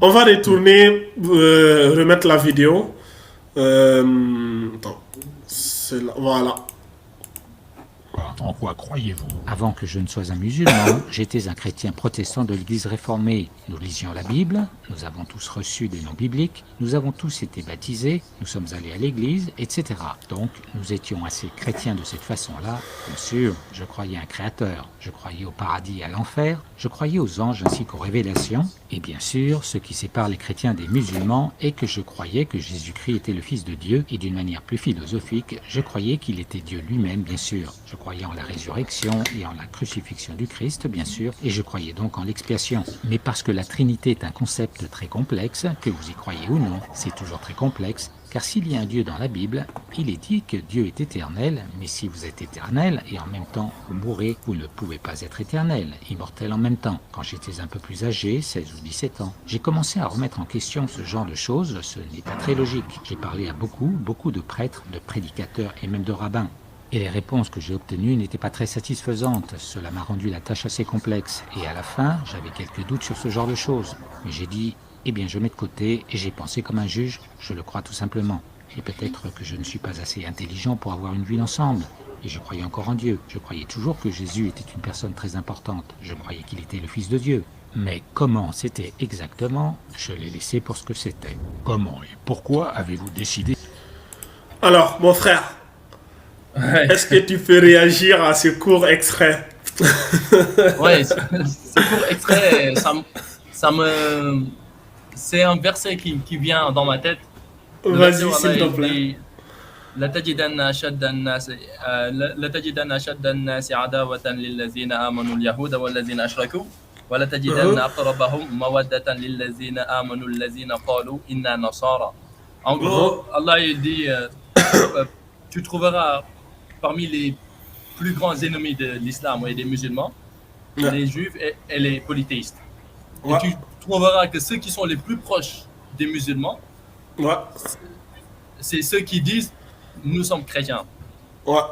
On va retourner, remettre la vidéo. Attends, voilà. En quoi croyez-vous? Avant que je ne sois un musulman, j'étais un chrétien protestant de l'Église réformée. Nous lisions la Bible, nous avons tous reçu des noms bibliques, nous avons tous été baptisés, nous sommes allés à l'Église, etc. Donc, nous étions assez chrétiens de cette façon-là. Bien sûr, je croyais à un créateur, je croyais au paradis et à l'enfer, je croyais aux anges ainsi qu'aux révélations. Et bien sûr, ce qui sépare les chrétiens des musulmans est que je croyais que Jésus-Christ était le Fils de Dieu et d'une manière plus philosophique, je croyais qu'il était Dieu lui-même, bien sûr. Je croyais en la résurrection et en la crucifixion du Christ, bien sûr, et je croyais donc en l'expiation. Mais parce que la Trinité est un concept très complexe, que vous y croyez ou non, c'est toujours très complexe, car s'il y a un Dieu dans la Bible, il est dit que Dieu est éternel, mais si vous êtes éternel et en même temps vous mourrez, vous ne pouvez pas être éternel, immortel en même temps. Quand j'étais un peu plus âgé, 16 ou 17 ans, j'ai commencé à remettre en question ce genre de choses, ce n'est pas très logique. J'ai parlé à beaucoup de prêtres, de prédicateurs et même de rabbins. Et les réponses que j'ai obtenues n'étaient pas très satisfaisantes. Cela m'a rendu la tâche assez complexe. Et à la fin, j'avais quelques doutes sur ce genre de choses. Mais j'ai dit, eh bien, je mets de côté et j'ai pensé comme un juge, je le crois tout simplement. Et peut-être que je ne suis pas assez intelligent pour avoir une vie d'ensemble. Et je croyais encore en Dieu. Je croyais toujours que Jésus était une personne très importante. Je croyais qu'il était le Fils de Dieu. Mais comment c'était exactement, je l'ai laissé pour ce que c'était. Comment et pourquoi avez-vous décidé? Alors, mon frère, Ouais, est-ce que tu peux réagir à ce court extrait? ouais, ce court extrait, ça me, c'est un verset qui vient dans ma tête. Le verset Vas-y, où s'il Allah, te il plaît. dit لتجدن أشد الناس لتجدن أشد الناس عداوة للذين آمنوا اليهود والذين أشركوا ولتجدن أقربهم مودة للذين آمنوا الذين قالوا إنا نصارى. En gros, Allah il dit tu trouveras parmi les plus grands ennemis de l'islam et des musulmans les juifs et les polythéistes. Et Ouais, tu trouveras que ceux qui sont les plus proches des musulmans, ouais, c'est ceux qui disent nous sommes chrétiens. ouais.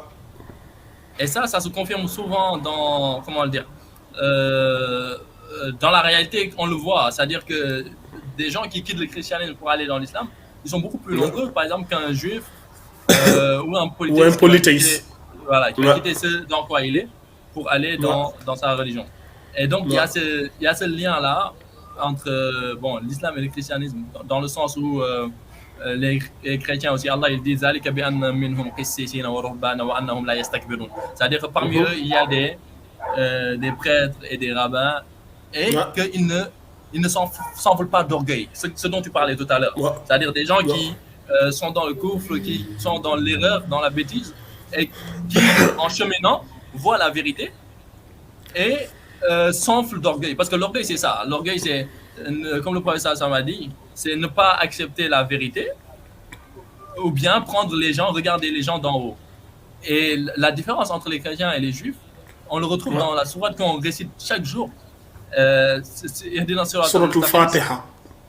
Et ça se confirme souvent dans, comment le dire, dans la réalité, on le voit. C'est-à-dire que des gens qui quittent le christianisme pour aller dans l'islam, ils sont beaucoup plus nombreux, par exemple, qu'un juif ou un Ou un polythéiste polythéiste. qui va Ouais. quitter ce dans quoi il est pour aller dans sa religion. Et donc, Ouais. il y a ce lien-là entre bon, l'islam et le christianisme, dans le sens où les chrétiens aussi, Allah il dit ذلك بأن منهم قسيسين ورهبانا وأنهم لا يستكبرون. C'est-à-dire que parmi eux, il y a des prêtres et des rabbins et Ouais. qu'ils ne s'envolent pas d'orgueil. Ce dont tu parlais tout à l'heure. Ouais. C'est-à-dire des gens Ouais. qui sont dans le kufr, qui sont dans l'erreur, dans la bêtise et qui, en cheminant, voient la vérité et s'enflent d'orgueil. Parce que l'orgueil, c'est ça. L'orgueil, c'est, comme le professeur Sam a dit, c'est ne pas accepter la vérité ou bien prendre les gens, regarder les gens d'en haut. Et la différence entre les chrétiens et les juifs, on le retrouve dans la sourate qu'on récite chaque jour. Surat al-Fatiha.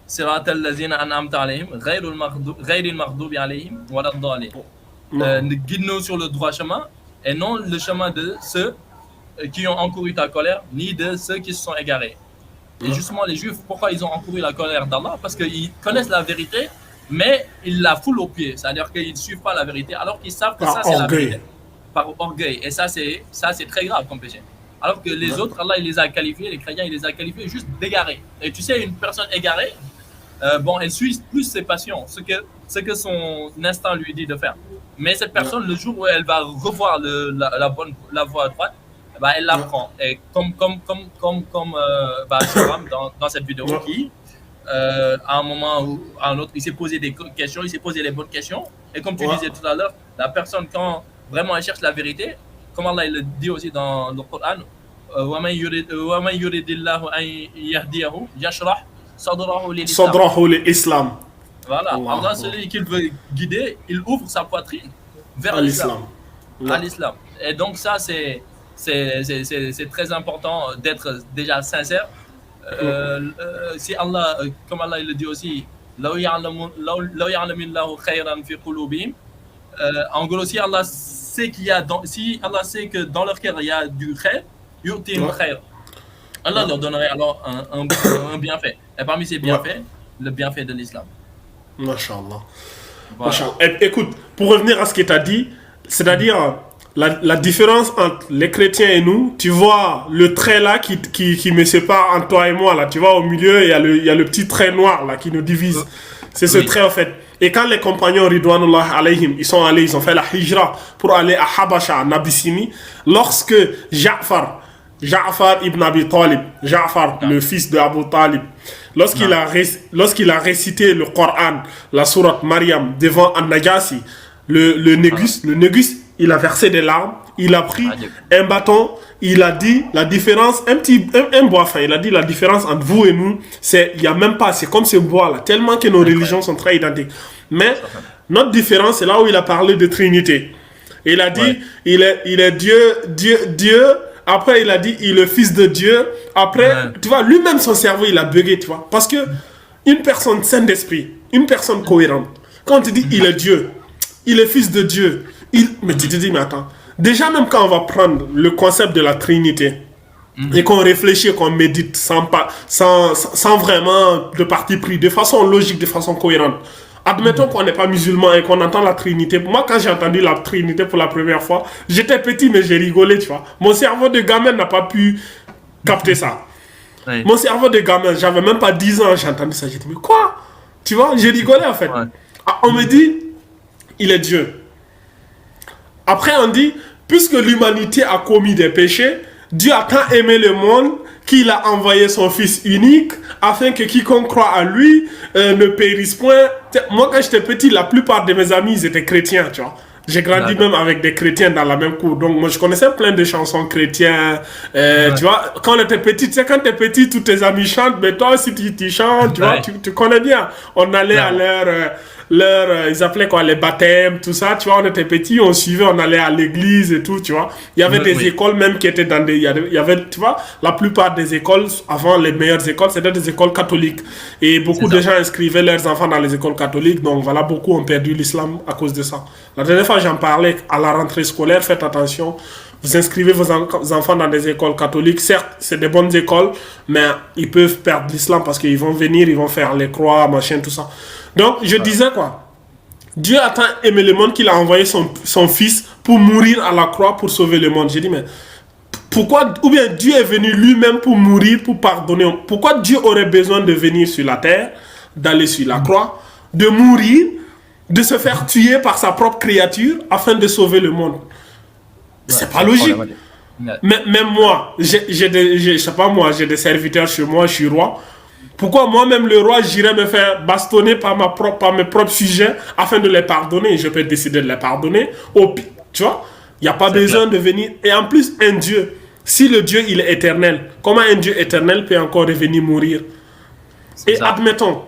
صراط الذين أنعمت عليهم غير المغضوب عليهم ولا الضالين. Guide-nous sur le droit chemin et non le chemin de ceux qui ont encouru ta colère, ni de ceux qui se sont égarés. Et justement, les Juifs, pourquoi ils ont encouru la colère d'Allah? Parce qu'ils connaissent la vérité, mais ils la foulent aux pieds. C'est-à-dire qu'ils ne suivent pas la vérité, alors qu'ils savent que ça, c'est la vérité. Par orgueil. Et ça, c'est très grave comme péché. Alors que les autres, Allah, il les a qualifiés, les chrétiens, il les a qualifiés juste d'égarés. Et tu sais, une personne égarée, bon, elle suit plus ses passions, ce que son instinct lui dit de faire. Mais cette personne, le jour où elle va revoir la voie droite, bah, elle l'apprend. Et comme Shahram dans cette vidéo qui, à un moment ou à un autre, il s'est posé des questions, il s'est posé les bonnes questions. Et comme tu disais tout à l'heure, la personne, quand vraiment elle cherche la vérité, comme Allah il le dit aussi dans le Coran, وَمَنْ يُرِدِ اللَّهُ أَنْ يَهْدِيَهُ يَشْرَحْ صدره l'islam. Voilà, Allah, celui qu'il veut guider, il ouvre sa poitrine vers l'islam. À l'islam. Et donc ça, c'est très important d'être déjà sincère. Si Allah, comme Allah il le dit aussi, لو يعلم الله خيرا في قلوبهم. En gros, si Allah sait si Allah sait que dans leur cœur il y a du khair, yu'tihim khair. Allah leur donnerait alors un bienfait. Et parmi ces bienfaits, le bienfait de l'islam. Masha'Allah. Voilà. Écoute, pour revenir à ce que tu as dit, c'est-à-dire la différence entre les chrétiens et nous, tu vois le trait là qui me sépare entre toi et moi, là, tu vois, au milieu, il y a le petit trait noir là qui nous divise. C'est ce trait en fait. Et quand les compagnons Ridwanullah alayhim, ils sont allés, ils ont fait la hijra pour aller à Habasha, en Abyssinie, lorsque Ja'far ibn Abi Talib, le fils de Abu Talib, lorsqu'il a récité le Coran, la sourate Maryam devant An-Najasi, le Négus, il a versé des larmes, il a pris un bâton, il a dit la différence, un bois fin, il a dit la différence entre vous et nous, il n'y a même pas, c'est comme ce bois là, tellement que nos religions sont très identiques. Mais notre différence, c'est là où il a parlé de Trinité. Il a dit, il est Dieu. Après, il a dit, il est le fils de Dieu. Après, tu vois, lui-même, son cerveau, il a bugué, tu vois. Parce que une personne saine d'esprit, une personne cohérente, quand on te dit, il est Dieu, il est fils de Dieu, mais tu te dis, mais attends, déjà, même quand on va prendre le concept de la Trinité, et qu'on réfléchit, qu'on médite sans vraiment de parti pris, de façon logique, de façon cohérente, admettons qu'on n'est pas musulman et qu'on entend la Trinité. Moi, quand j'ai entendu la Trinité pour la première fois, j'étais petit, mais j'ai rigolé, tu vois. Mon cerveau de gamin n'a pas pu capter ça. Oui. Mon cerveau de gamin, j'avais même pas 10 ans, j'ai entendu ça. J'ai dit, mais quoi? Tu vois, j'ai rigolé, en fait. On me dit, il est Dieu. Après, on dit, puisque l'humanité a commis des péchés, Dieu a tant aimé le monde qu'il a envoyé son Fils unique afin que quiconque croit à lui ne périsse point. Moi, quand j'étais petit, la plupart de mes amis, ils étaient chrétiens, tu vois. J'ai grandi même avec des chrétiens dans la même cour. Donc, moi, je connaissais plein de chansons chrétiennes. Tu vois, quand on était petit, tu sais, quand tu es petit, tous tes amis chantent, mais toi aussi, tu chantes, tu vois, tu connais bien. On allait à ils appelaient quoi, les baptêmes, tout ça, tu vois, on était petits, on suivait, on allait à l'église et tout, tu vois. Il y avait des écoles même qui étaient dans il y avait, tu vois, la plupart des écoles, avant les meilleures écoles, c'était des écoles catholiques. Et beaucoup de gens inscrivaient leurs enfants dans les écoles catholiques, donc voilà, beaucoup ont perdu l'islam à cause de ça. La dernière fois, j'en parlais à la rentrée scolaire, faites attention. Vous inscrivez vos enfants dans des écoles catholiques. Certes, c'est des bonnes écoles, mais ils peuvent perdre l'islam parce qu'ils vont venir, ils vont faire les croix, machin, tout ça. Donc, je disais quoi? Dieu a tant aimé le monde qu'il a envoyé son fils pour mourir à la croix pour sauver le monde. J'ai dit, mais pourquoi? Ou bien Dieu est venu lui-même pour mourir, pour pardonner. Pourquoi Dieu aurait besoin de venir sur la terre, d'aller sur la croix, de mourir, de se faire tuer par sa propre créature afin de sauver le monde? C'est pas logique. Mais même moi, j'ai des serviteurs chez moi, je suis roi. Pourquoi moi-même le roi, j'irais me faire bastonner par mes propres sujets afin de les pardonner? Je peux décider de les pardonner. Tu vois, il n'y a pas besoin de venir. Et en plus, un Dieu, si le Dieu il est éternel, comment un Dieu éternel peut encore revenir mourir? Et admettons,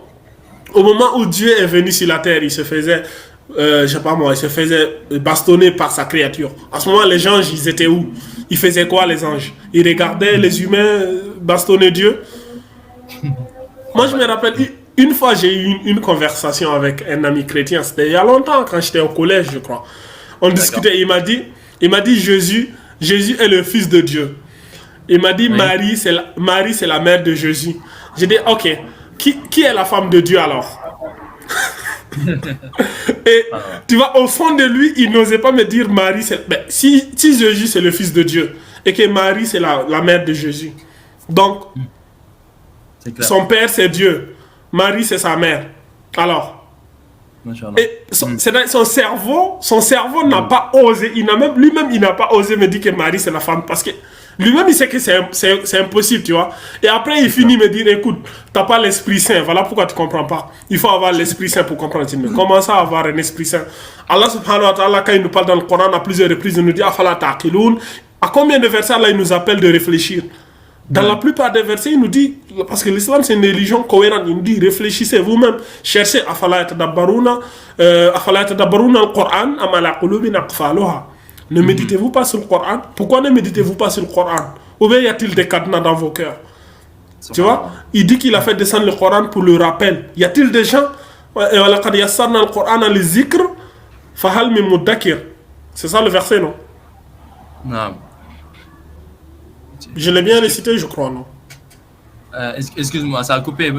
au moment où Dieu est venu sur la terre, il se faisait il se faisait bastonner par sa créature. À ce moment, les anges, ils étaient où? Ils faisaient quoi, les anges? Ils regardaient les humains bastonner Dieu? Moi, je me rappelle, une fois, j'ai eu une conversation avec un ami chrétien. C'était il y a longtemps, quand j'étais au collège, je crois. On discutait, il m'a dit, Jésus est le fils de Dieu. Il m'a dit, Marie, c'est la mère de Jésus. J'ai dit, ok, qui est la femme de Dieu alors? Et tu vois, au fond de lui, il n'osait pas me dire Marie, si Jésus c'est le fils de Dieu et que Marie c'est la mère de Jésus, donc son père c'est Dieu, Marie c'est sa mère. Alors, et son cerveau n'a pas osé, lui-même il n'a pas osé me dire que Marie c'est la femme, parce que lui-même il sait que c'est impossible, tu vois. Et après il finit me dire, écoute, t'as pas l'Esprit Saint, voilà pourquoi tu comprends pas. Il faut avoir l'Esprit Saint pour comprendre. Mais comment ça avoir un Esprit Saint? Allah subhanahu wa ta'ala, quand il nous parle dans le Coran à plusieurs reprises, il nous dit afala ta'qiloun. À combien de versets Allah il nous appelle de réfléchir? Dans la plupart des versets, il nous dit, parce que l'islam c'est une religion cohérente, il nous dit réfléchissez vous-même, cherchez afala yatadabbaruna al-Qur'an am ala qulubin aqfaluha. Ne méditez-vous pas sur le Coran? Pourquoi ne méditez-vous pas sur le Coran? Ou bien y a-t-il des cadenas dans vos cœurs? Tu vois, il dit qu'il a fait descendre le Coran pour le rappel. Y a-t-il des gens? C'est ça le verset, non? Non. Je l'ai bien récité, je crois, non? Excuse-moi, ça a coupé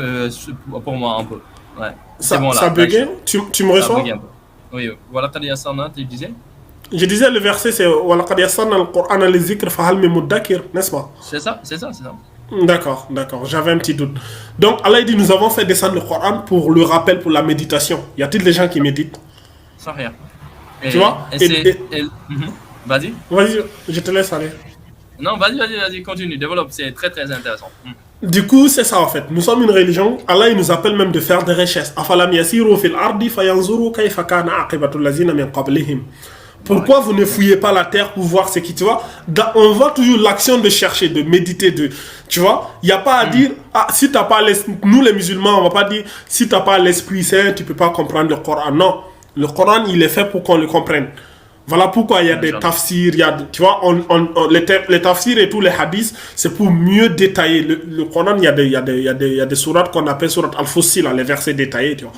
pour moi un peu. Ouais. C'est Ça, bon ça là. buguait. Tu me Ça a reçois? bugué un peu. Oui, voilà, t'as dit ça, tu disais? Je disais le verset c'est وَلَقَدْ يَسَّرْنَا الْقُرْآنَ لِلذِّكْرِ فَهَلْ مِن مُدَّكِرٍ, n'est-ce pas? C'est ça, c'est ça, c'est ça. D'accord, d'accord, j'avais un petit doute. Donc Allah dit nous avons fait descendre le Coran pour le rappel, pour la méditation. Y a-t-il des gens qui méditent? Sans rien. Tu vois? Vas-y. Vas-y, je te laisse aller. Non, vas-y, continue, développe, c'est très très intéressant. Du coup, c'est ça en fait. Nous sommes une religion. Allah il nous appelle même de faire des recherches. أَفَلَمْ يَسِيرُوا فِي الْأَرْضِ فَيَنْظُرُوا كَيْفَ كَانَ عَاقِبَةُ الَّذِينَ مِنْ قَبْلِهِمْ. Pourquoi vous ne fouillez pas la terre pour voir ce qui, tu vois, on voit toujours l'action de chercher, de méditer, tu vois, il n'y a pas à dire, si t'as pas nous les musulmans, on va pas dire, si t'as pas l'Esprit Saint, tu peux pas comprendre le Coran. Non, le Coran, il est fait pour qu'on le comprenne. Voilà pourquoi il y a des tafsirs, tu vois, les tafsirs et tous les hadiths, c'est pour mieux détailler. Le Coran, il y a des sourates qu'on appelle sourates al-Fussil, les versets détaillés, tu vois.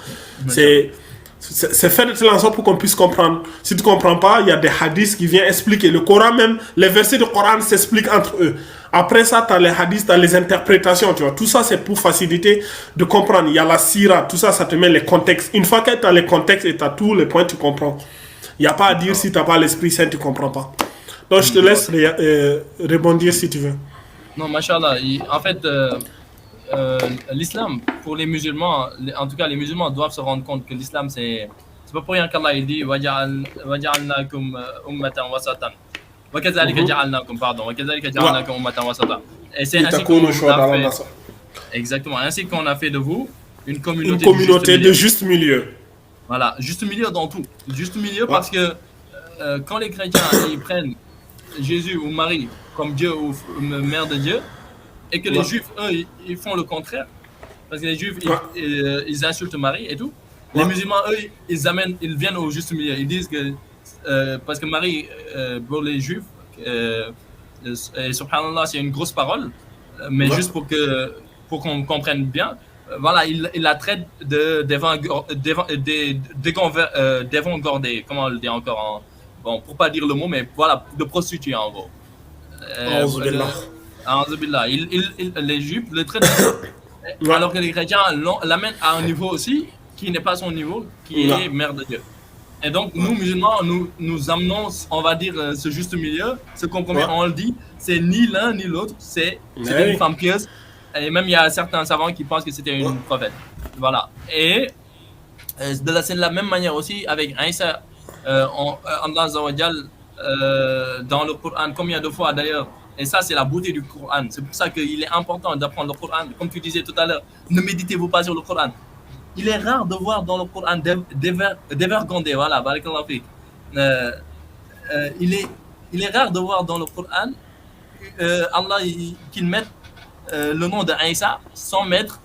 C'est fait de telle sorte pour qu'on puisse comprendre. Si tu ne comprends pas, il y a des hadiths qui viennent expliquer. Le Coran même, les versets du Coran s'expliquent entre eux. Après ça, tu as les hadiths, tu as les interprétations, tu vois. Tout ça, c'est pour faciliter de comprendre. Il y a la sira, tout ça, ça te met les contextes. Une fois que tu as les contextes et tu as tous les points, tu comprends. Il n'y a pas à dire si tu n'as pas l'Esprit Saint, tu ne comprends pas. Donc, je te laisse rebondir si tu veux. Non, machallah, en fait... l'islam, pour les musulmans, en tout cas les musulmans doivent se rendre compte que l'islam c'est pas pour rien qu'Allah il dit وَجَعَلْنَاكُمْ أُمَّةً وَسَطًا وَكَذَلِكَ جَعَلْنَاكُمْ أُمَّةً وَسَطًا. Et c'est ainsi qu'on a fait, exactement, ainsi qu'on a fait de vous une communauté de juste milieu. Voilà, juste milieu dans tout. Juste milieu parce que quand les chrétiens ils prennent Jésus ou Marie comme Dieu ou mère de Dieu, et que les juifs, eux, ils font le contraire. Parce que les juifs, ils insultent Marie et tout. Les musulmans, eux, ils viennent au juste milieu. Ils disent que, parce que Marie, pour les juifs, et subhanallah, c'est une grosse parole, mais juste pour qu'on comprenne bien, voilà, il la traite d'évangordée, comment on le dit encore, bon, pour pas dire le mot, mais voilà, de prostituée en gros. Les juifs le traitent alors que les chrétiens l'amènent à un niveau aussi qui n'est pas son niveau, qui est mère de Dieu. Et donc nous musulmans, nous amenons, on va dire, ce juste milieu, ce compromis, on le dit, c'est ni l'un ni l'autre, c'était une femme pieuse, et même il y a certains savants qui pensent que c'était une prophète. Voilà. Et c'est de la même manière aussi avec Isa, Allah Azza wa Jal, dans le Coran, combien de fois d'ailleurs. Et ça, c'est la beauté du Coran. C'est pour ça qu'il est important d'apprendre le Coran. Comme tu disais tout à l'heure, ne méditez-vous pas sur le Coran. Il est rare de voir dans le Coran d'Evergondé. Voilà, barakallahu fik. Il est rare de voir dans le Coran Allah qu'il mette le nom d'Aïssa sans mettre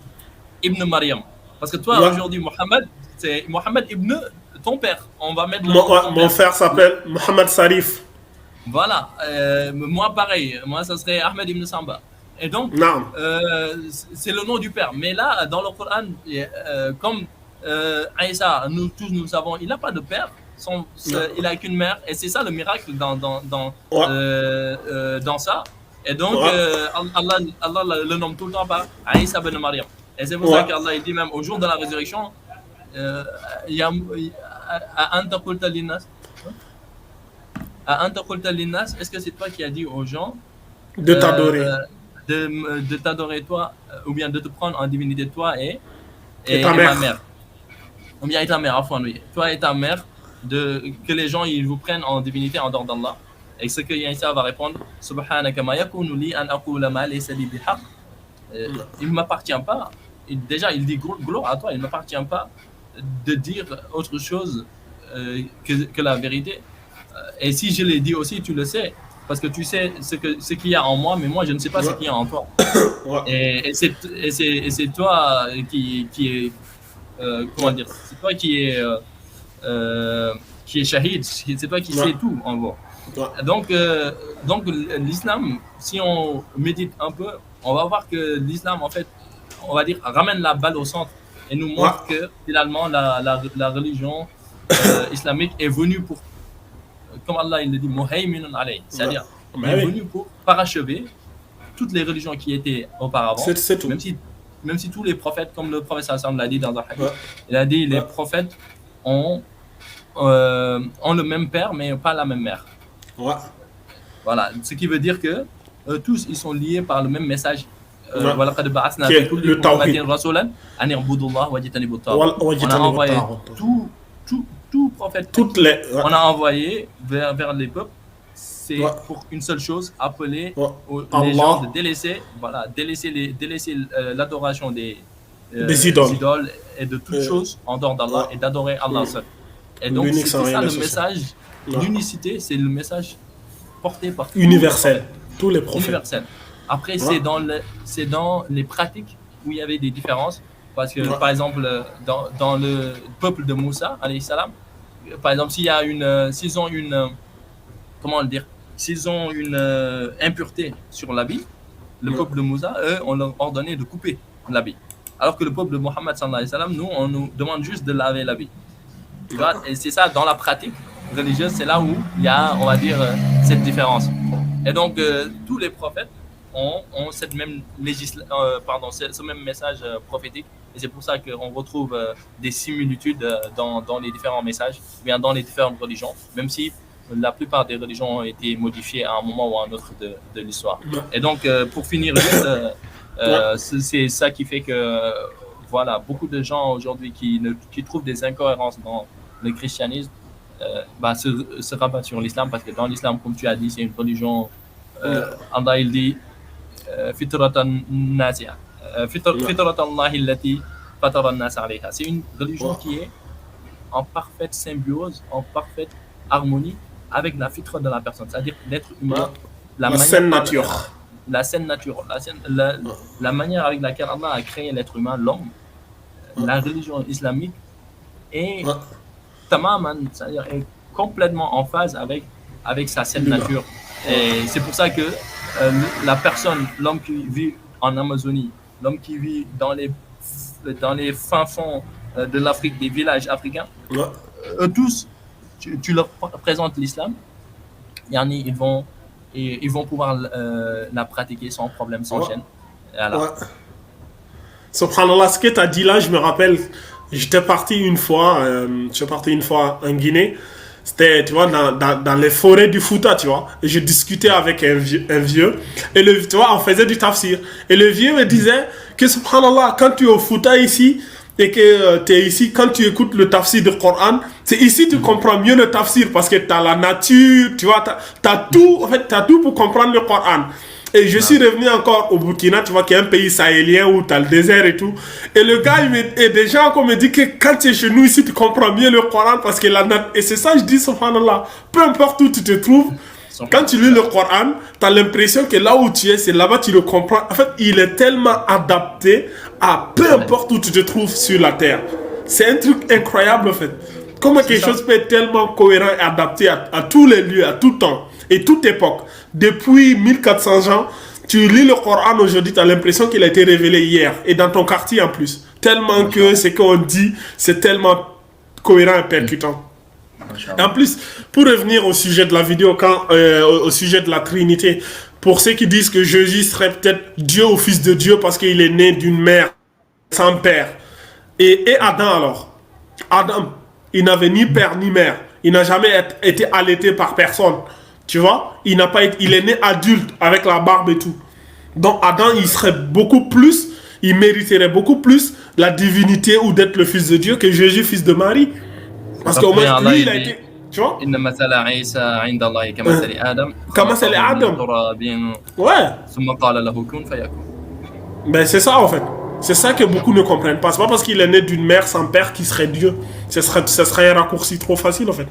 Ibn Maryam. Parce que toi, aujourd'hui, Mohammed, c'est Mohammed Ibn ton père. On va mettre le nom de ton mon frère s'appelle Mohammed Sarif. Voilà, moi pareil, moi ça serait Ahmed ibn Samba. Et donc, c'est le nom du père. Mais là, dans le Coran, comme Aïssa, nous tous nous savons, il n'a pas de père, il n'a qu'une mère. Et c'est ça le miracle dans ça. Et donc, Allah le nomme tout le temps par Aïssa ben Maryam. Et c'est pour ça qu'Allah il dit même au jour de la résurrection, il y a Anta qulta linnas. Est-ce que c'est toi qui as dit aux gens de t'adorer, de t'adorer toi, ou bien de te prendre en divinité toi et ta ma mère, ou bien et ta mère, enfin oui, toi et ta mère, que les gens ils vous prennent en divinité en dehors d'Allah. Et ce que Isa va répondre, Subhanaka ma yakunu li an aqula ma laysa li bihaq. Il ne m'appartient pas. Déjà, il dit gloire à toi, il ne m'appartient pas de dire autre chose que la vérité. Et si je l'ai dit aussi, tu le sais, parce que tu sais ce qu'il y a en moi, mais moi je ne sais pas ce qu'il y a en toi. Et c'est toi qui est comment dire, c'est toi qui est shahid, c'est toi qui sais tout en gros. Donc l'islam, si on médite un peu, on va voir que l'islam en fait, on va dire, ramène la balle au centre et nous montre que finalement la religion islamique est venue pour, comme Allah il le dit, muhayminun alayh, c'est-à-dire il est venu pour parachever toutes les religions qui étaient auparavant. C'est tout. Même si tous les prophètes, comme le prophète sallallahu l'a dit dans un hadith, Ouais. il a dit les prophètes ont le même père mais pas la même mère. Ouais. Voilà, ce qui veut dire que tous ils sont liés par le même message. Ouais. وَلَقَدْ بَعَثْنَا Qui est فِي كُلِّ le tawhid. أُمَّةٍ رَسُولًا أَنِ اعْبُدُوا اللَّهَ وَاجْتَنِبُوا الطَّاغُوتَ. On a envoyé tout prophète. Toutes les. Ouais. On a envoyé vers les peuples. C'est Ouais. pour une seule chose, appeler Ouais. les Allah. gens de délaisser l'adoration des idoles et de toutes choses en dehors d'Allah et d'adorer Allah seul. Et donc L'unique c'est sans ça rien le d'associé. message, Ouais. l'unicité, c'est le message porté par Universel. Tous les prophètes. universel. Après, Ouais. c'est dans les pratiques où il y avait des différences. Parce que, Ouais. par exemple, dans le peuple de Moussa, alayhi salam, par exemple, s'ils ont une, comment le dire, s'ils ont une impureté sur l'habit, le Ouais. peuple de Moussa, eux, on leur ordonnait de couper l'habit. Alors que le peuple de Mohammed, sallallahu alayhi wa sallam, nous, on nous demande juste de laver l'habit. Tu vois, et c'est ça, dans la pratique religieuse, c'est là où il y a, on va dire, cette différence. Et donc, tous les prophètes ont cette même ce même message prophétique. Et c'est pour ça qu'on retrouve des similitudes dans les différents messages, ou bien dans les différentes religions, même si la plupart des religions ont été modifiées à un moment ou à un autre de l'histoire. Et donc, pour finir juste, c'est ça qui fait que, voilà, beaucoup de gens aujourd'hui qui trouvent des incohérences dans le christianisme, se rabattent sur l'islam, parce que dans l'islam, comme tu as dit, c'est une religion, Allah il dit, fitratan nasi'a, fitratallahi allati fatara an-nas 'alayha. C'est une religion qui est en parfaite symbiose, en parfaite harmonie avec la fitra de la personne, c'est-à-dire l'être humain, La saine nature. La saine nature, la manière avec laquelle Allah a créé l'être humain, l'homme, la religion islamique est tamaman, c'est-à-dire est complètement en phase avec sa saine nature. Et c'est pour ça que la personne, l'homme qui vit en Amazonie, l'homme qui vit dans les fins fonds de l'Afrique, des villages africains, eux tous, tu leur présentes l'islam, ils vont pouvoir la pratiquer sans problème, sans gêne. Voilà. Ouais. Subhanallah, ce que tu as dit là, je me rappelle, j'étais parti une fois en Guinée. C'était, tu vois, dans les forêts du Fouta, tu vois. Et je discutais avec un vieux. Et tu vois, on faisait du tafsir. Et le vieux me disait que, subhanallah, quand tu es au Fouta ici, et que tu es ici, quand tu écoutes le tafsir du Coran, c'est ici que tu comprends mieux le tafsir, parce que tu as la nature, tu vois, tu as tout, en fait, tu as tout pour comprendre le Coran. Et je suis revenu encore au Burkina, tu vois, qui est un pays sahélien où tu as le désert et tout. Et le gars, et des gens encore me dit que quand tu es chez nous ici, tu comprends mieux le Coran, parce que et c'est ça, je dis, subhanallah, peu importe où tu te trouves, quand tu lis le Coran, tu as l'impression que là où tu es, c'est là-bas tu le comprends. En fait, il est tellement adapté à peu importe où tu te trouves sur la terre. C'est un truc incroyable, en fait. Comment quelque chose peut être tellement cohérent et adapté à tous les lieux, à tout temps et toute époque. Depuis 1400 ans, tu lis le Coran aujourd'hui, tu as l'impression qu'il a été révélé hier. Et dans ton quartier en plus. Tellement que ce qu'on dit, c'est tellement cohérent et percutant. Et en plus, pour revenir au sujet de la vidéo, au sujet de la Trinité, pour ceux qui disent que Jésus serait peut-être Dieu ou fils de Dieu parce qu'il est né d'une mère sans père. Et Adam alors? Adam, il n'avait ni père ni mère. Il n'a jamais été allaité par personne. Tu vois? Il est né adulte avec la barbe et tout. Donc Adam, il mériterait beaucoup plus la divinité ou d'être le fils de Dieu que Jésus, fils de Marie. Parce qu'au moins, lui, il a été... Tu vois? Ouais. Ben c'est ça en fait. C'est ça que beaucoup ne comprennent pas. C'est pas parce qu'il est né d'une mère sans père qu'il serait Dieu. Ce serait un raccourci trop facile en fait.